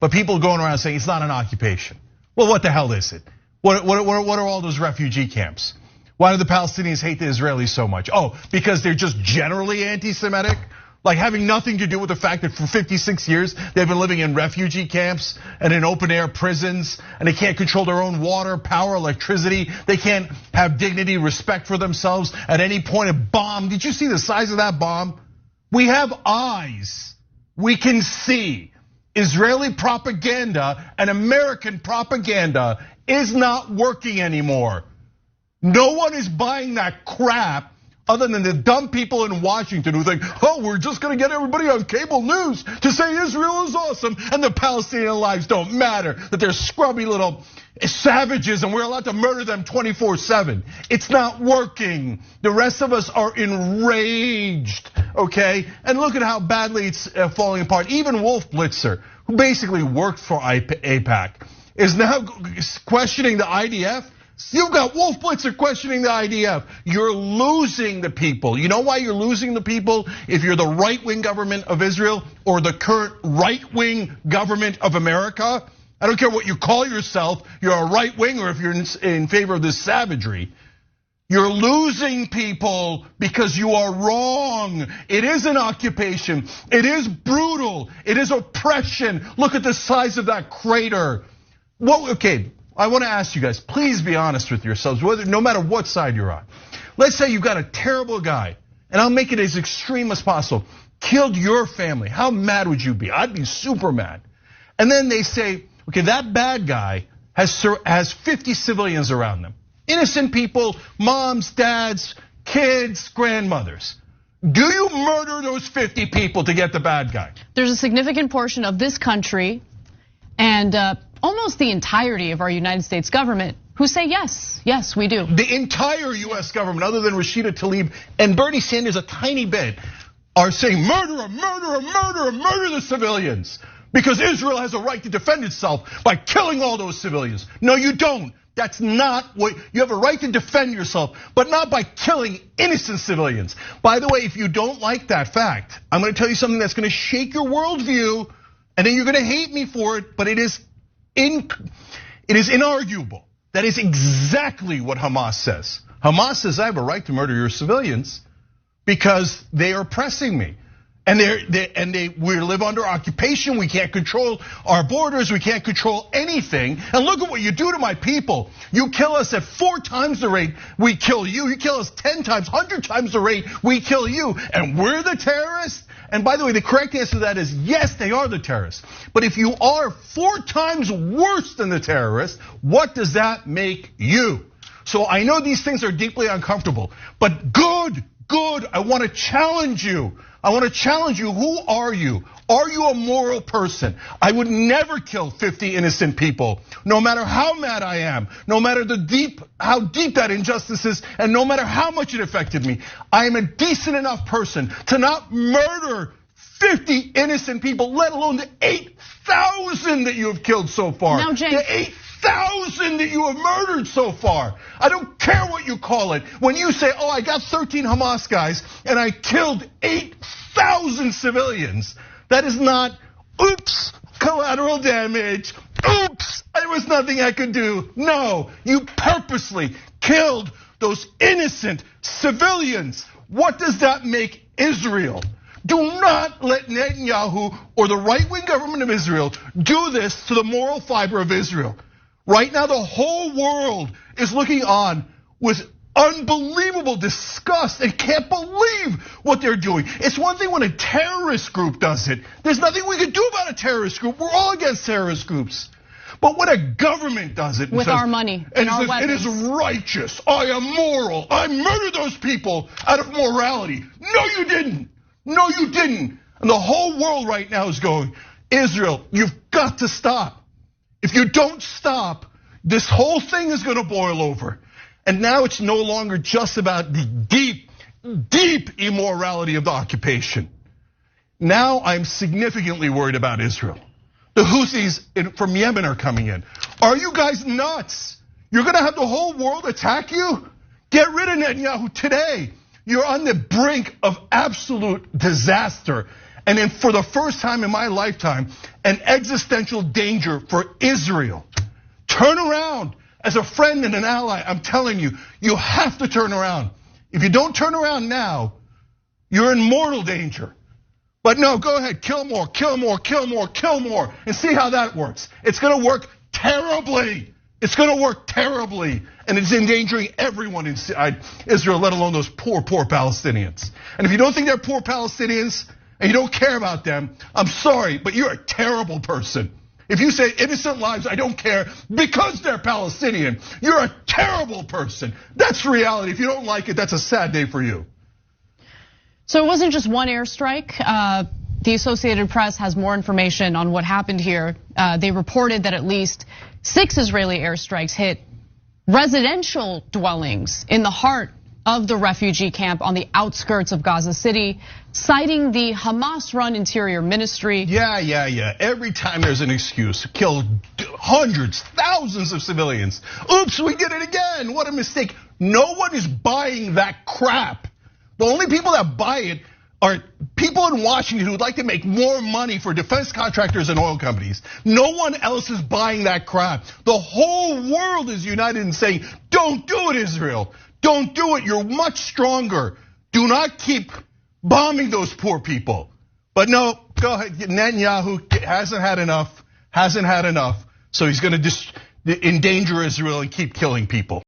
but people going around saying it's not an occupation. Well, what the hell is it? What are all those refugee camps? Why do the Palestinians hate the Israelis so much? Oh, because they're just generally anti-Semitic? Like having nothing to do with the fact that for 56 years, they've been living in refugee camps and in open air prisons, and they can't control their own water, power, electricity. They can't have dignity, respect for themselves at any point. A bomb, did you see the size of that bomb? We have eyes, we can see. Israeli propaganda and American propaganda is not working anymore. No one is buying that crap other than the dumb people in Washington who think, oh, we're just gonna get everybody on cable news to say Israel is awesome and the Palestinian lives don't matter, that they're scrubby little savages and we're allowed to murder them 24/7. It's not working. The rest of us are enraged, okay? And look at how badly it's falling apart. Even Wolf Blitzer, who basically worked for AIPAC, is now questioning the IDF. You've got Wolf Blitzer questioning the IDF. You're losing the people. You know why you're losing the people? If you're the right-wing government of Israel or the current right-wing government of America, I don't care what you call yourself, you're a right-wing or if you're in favor of this savagery. You're losing people because you are wrong. It is an occupation. It is brutal. It is oppression. Look at the size of that crater. Okay. I want to ask you guys, please be honest with yourselves, no matter what side you're on. Let's say you've got a terrible guy, and I'll make it as extreme as possible, killed your family. How mad would you be? I'd be super mad. And then they say, okay, that bad guy has 50 civilians around them. Innocent people, moms, dads, kids, grandmothers. Do you murder those 50 people to get the bad guy? There's a significant portion of this country and almost the entirety of our United States government who say yes, yes, we do. The entire US government, other than Rashida Tlaib and Bernie Sanders a tiny bit, are saying murder, murder, murder, murder the civilians. Because Israel has a right to defend itself by killing all those civilians. No, you don't. That's not what, you have a right to defend yourself, but not by killing innocent civilians. By the way, if you don't like that fact, I'm gonna tell you something that's gonna shake your worldview, and then you're gonna hate me for it, but it is inarguable. That is exactly what Hamas says. Hamas says I have a right to murder your civilians because they are oppressing me. And we live under occupation. We can't control our borders. We can't control anything. And look at what you do to my people. You kill us at 4 times the rate we kill you. You kill us 10 times, 100 times the rate we kill you. And we're the terrorists? And by the way, the correct answer to that is yes, they are the terrorists. But if you are 4 times worse than the terrorists, what does that make you? So I know these things are deeply uncomfortable, but good, I want to challenge you. I want to challenge you, who are you? Are you a moral person? I would never kill 50 innocent people, no matter how mad I am, no matter how deep that injustice is, and no matter how much it affected me. I am a decent enough person to not murder 50 innocent people, let alone the 8,000 that you have killed so far. Now, Jake, the 8,000 that you have murdered so far. I don't care what you call it. When you say, oh, I got 13 Hamas guys and I killed 8,000 civilians, that is not, oops, collateral damage. Oops, there was nothing I could do. No, you purposely killed those innocent civilians. What does that make Israel? Do not let Netanyahu or the right-wing government of Israel do this to the moral fiber of Israel. Right now, the whole world is looking on with unbelievable disgust and can't believe what they're doing. It's one thing when a terrorist group does it. There's nothing we can do about a terrorist group. We're all against terrorist groups. But when a government does it, with our money and our weapons, it is righteous. I am moral. I murdered those people out of morality. No, you didn't. No, you didn't. And the whole world right now is going, Israel, you've got to stop. If you don't stop, this whole thing is gonna boil over. And now it's no longer just about the deep immorality of the occupation. Now I'm significantly worried about Israel. The Houthis from Yemen are coming in. Are you guys nuts? You're gonna have the whole world attack you? Get rid of Netanyahu today. You're on the brink of absolute disaster. and then for the first time in my lifetime, an existential danger for Israel. Turn around. As a friend and an ally, I'm telling you, you have to turn around. If you don't turn around now, you're in mortal danger. But no, go ahead, kill more, kill more, kill more, kill more, and see how that works. It's gonna work terribly. It's gonna work terribly, and it's endangering everyone inside Israel, let alone those poor Palestinians. And if you don't think they're poor Palestinians, and you don't care about them, I'm sorry, but you're a terrible person. If you say innocent lives, I don't care because they're Palestinian, you're a terrible person. That's reality. If you don't like it, that's a sad day for you. So it wasn't just one airstrike. The Associated Press has more information on what happened here. They reported that at least 6 Israeli airstrikes hit residential dwellings in the heart of the refugee camp on the outskirts of Gaza City, citing the Hamas-run Interior Ministry. Yeah. Every time there's an excuse, kill hundreds, thousands of civilians. Oops, we did it again. What a mistake. No one is buying that crap. The only people that buy it are people in Washington who would like to make more money for defense contractors and oil companies. No one else is buying that crap. The whole world is united in saying, don't do it, Israel. Don't do it, you're much stronger. Do not keep bombing those poor people. But no, go ahead, Netanyahu hasn't had enough, so he's gonna just endanger Israel and keep killing people.